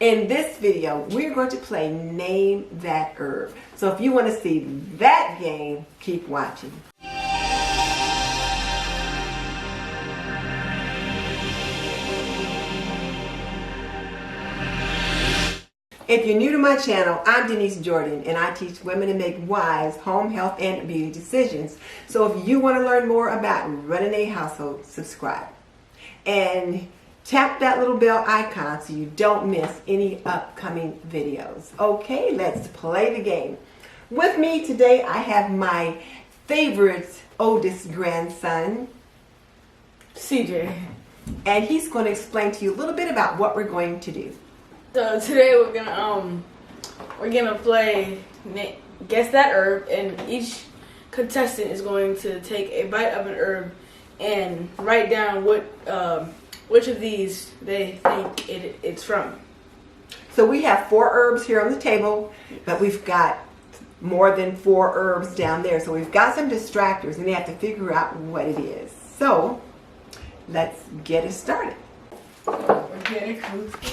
In this video, we're going to play Name That Herb. So if you want to see that game, keep watching. If you're new to my channel, I'm Denise Jordan, and I teach women to make wise home health and beauty decisions. So if you want to learn more about running a household, subscribe. And tap that little bell icon so you don't miss any upcoming videos. Okay, let's play the game. With me today, I have my favorite oldest grandson, CJ. and he's going to explain to you a little bit about what we're going to do. So today we're gonna play Guess That Herb, and each contestant is going to take a bite of an herb and write down which of these they think it's from. So we have 4 herbs here on the table, but we've got more than 4 herbs down there. So we've got some distractors, and they have to figure out what it is. So let's get it started.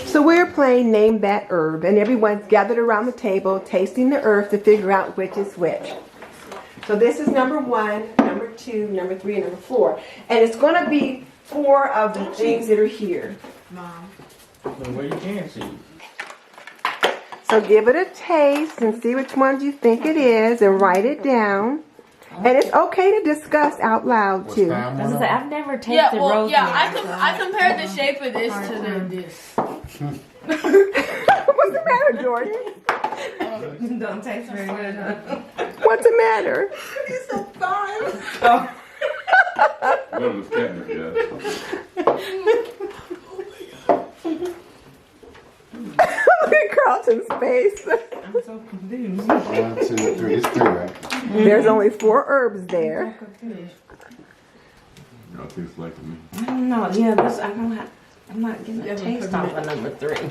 So we're playing Name That Herb, and everyone's gathered around the table tasting the herb to figure out which is which. So this is number 1, number 2, number 3, and number 4. And it's going to be 4 of the things that are here. Mom. Well, you can see. So give it a taste and see which ones you think it is and write it down. And it's okay to discuss out loud too. I've never tasted rosemary. I compared the shape of this to this. What's the matter, Jordan? Don't taste very good. What's the matter? He's so fine. Well, it was catnip, yeah. Look at Carlton's face. I'm so confused. 1, 2, 3. It's 3, right? There's only 4 herbs there. Y'all taste like to me. I don't know. Yeah, this I'm not getting a taste off of number 3.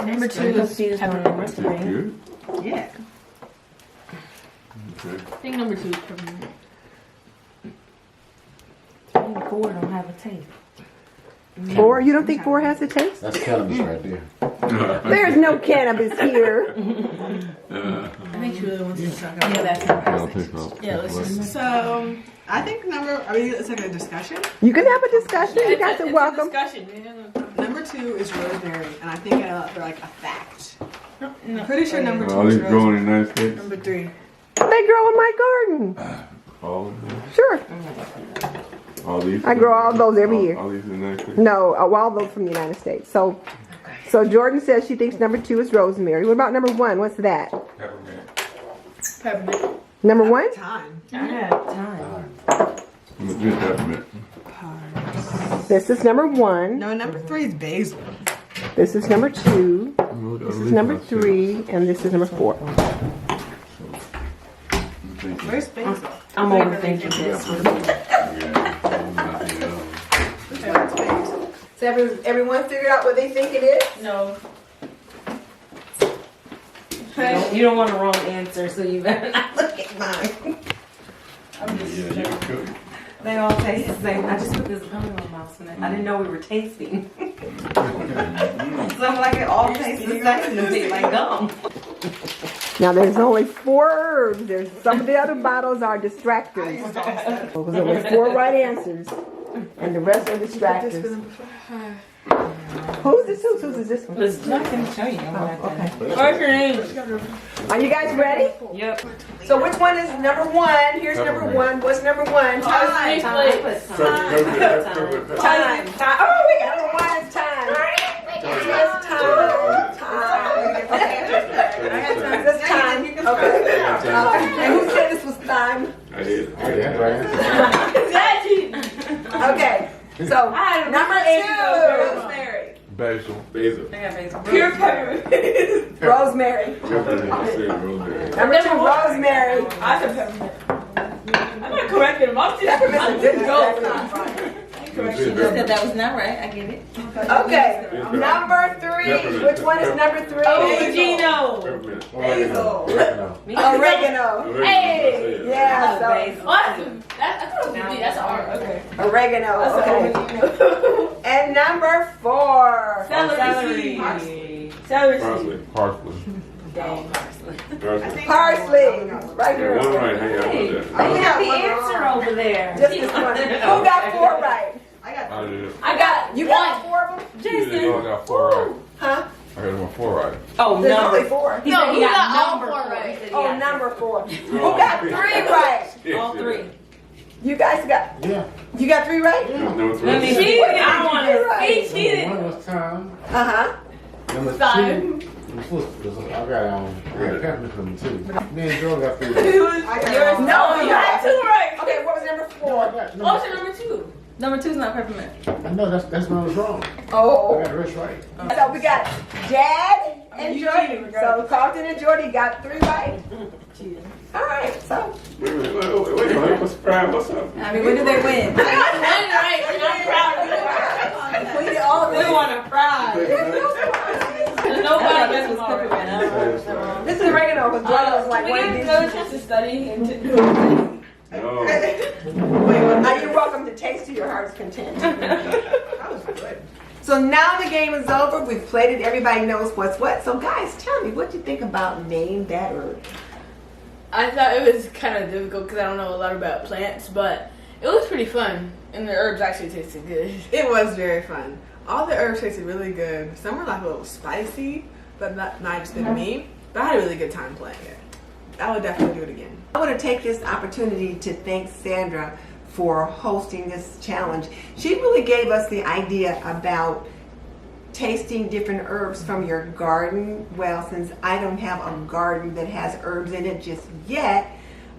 Number 2 is number 3. Good? Yeah. Okay. I think number 2 is peppermint. 3 and 4 don't have a taste. 4? You don't think 4 has a taste? That's cannabis right there. There's no cannabis here. I think she really wants to suck out. Yeah, that's I don't think so. Yeah, listen. So, I think it's like a discussion. You can have a discussion. You guys are welcome. Discussion. Yeah. Number 2 is rosemary, and I think they're like a fact. No. I'm pretty sure number 2 All is these growing rosemary. in the United States? Number 3. They grow in my garden. All of them? Sure. All these? I grow all those every year. All these in the United States? No, all those from the United States. So Jordan says she thinks number 2 is rosemary. What about number 1? What's that? Peppermint. Peppermint. Number 1? Time. I have time. Number 3 is peppermint. This is number 1. No, number 3 is basil. This is number 2. This is number 3, and this is number 4. Where's basil? I'm overthinking this. So everyone figured out what they think it is? No. You don't want a wrong answer, so you better not look at mine. Yeah, you can cook. They all taste the same. I just put this gum in my mouth, and I didn't know we were tasting. So I'm like, it all tastes the same to me, like gum. Now there's only 4 herbs. There's some of the other bottles are distractors. There's only 4 right answers, and the rest are distractors. Who's this? Whose is this one? It's not going to show you. Okay. What's your name? Are you guys ready? Yep. So which one is number 1? Here's number 1. What's number 1? Time. Time. Time. Oh, we got number 1 is time. Yes, time. Okay. This time. Okay. And who said this was time? I did. Okay. So number 2. Rosemary. Basil. Basil. Pure peppermint. Rosemary. Peppermint. I said rosemary. Number 2, rosemary. I said peppermint. I'm not correcting him. I'm Peppermint's just a good go. You said that was not right. I get it. Okay. Number 3. Peppermint. Which one is number 3? Oregano. Peppermint. Basil. Oregano. Hey. Yeah, so I thought it was D. That's R. Okay. oregano. Okay. Oregano. And number 4. Celery. Parsley. Celery. Parsley. Parsley. Dang. Parsley. Parsley. Right Yeah, here. one right. Hang out Hey, with I that. got the answer over there. Just this one. Who got 4 right? I got I did. I got You got 4 of them? You all got 4 right. Huh? I got number 4 right. Oh, There's number only 4. He No, said he he got all number 4 4. right. He said he Oh, got number 4. Who got 3 right? all 3. You guys got. Yeah. You got 3 right? Number Let me 3. see. I want to Right. see it. Number 1 was time. Uh huh. Number 2 Time. was I got peppermint number 2. Me and Joe got 3. I got Yours. all- No, you got got 2 right. Okay, what was number 4? Oh, so number 2. Number 2 is not peppermint. I know that's what I was wrong. I Oh. got the rest right. So we got Dad and You Jordan. cheated, So Carlton and Jordan got 3 right. All right, so Wait a minute. What's surprise? What's up? I mean, when did they win? One right, and I'm proud of you. completed all We this. want a prize. Nobody gets was more. peppermint. This is oregano because Jordan was like, Can what we is get these? another chance to study and to do No. Now you're welcome to taste to your heart's content. That was good. So now the game is over. We've played it. Everybody knows what's what. So guys, tell me, what you think about Name That Herb? I thought it was kind of difficult because I don't know a lot about plants, but it was pretty fun, and the herbs actually tasted good. It was very fun. All the herbs tasted really good. Some were like a little spicy, but not just been me. But I had a really good time playing it. I would definitely do it again. I want to take this opportunity to thank Sandra for hosting this challenge. She really gave us the idea about tasting different herbs from your garden. Well, since I don't have a garden that has herbs in it just yet,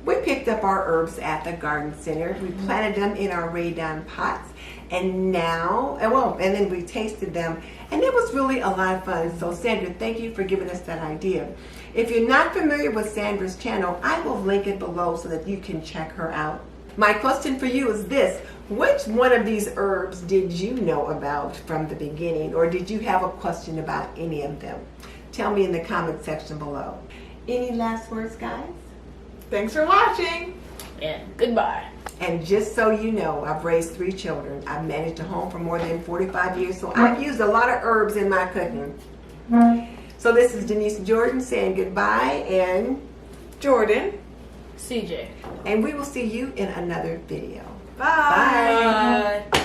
we picked up our herbs at the garden center. We planted them in our rayon pots, and then we tasted them, and it was really a lot of fun. So Sandra, thank you for giving us that idea. If you're not familiar with Sandra's channel, I will link it below so that you can check her out. My question for you is this: which one of these herbs did you know about from the beginning, or did you have a question about any of them? Tell me in the comment section below. Any last words, guys? Thanks for watching. And goodbye. And just so you know, I've raised 3 children. I've managed a home for more than 45 years, so I've used a lot of herbs in my cooking. So this is Denise Jordan saying goodbye, and Jordan. CJ. and we will see you in another video. Bye. Bye.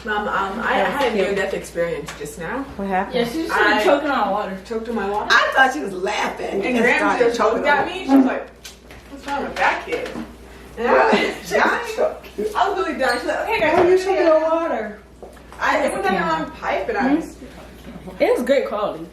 Mom, I had a near-death experience just now. What happened? Yeah, she started choking on water. Choked on my water. I thought she was laughing. And Graham started just choking looked at on- me. She was like, "What's wrong with that kid?" And I was dying. I was really dying. She's like, "Okay, guys, You choking on water. it was on the wrong pipe, and I was It was great quality.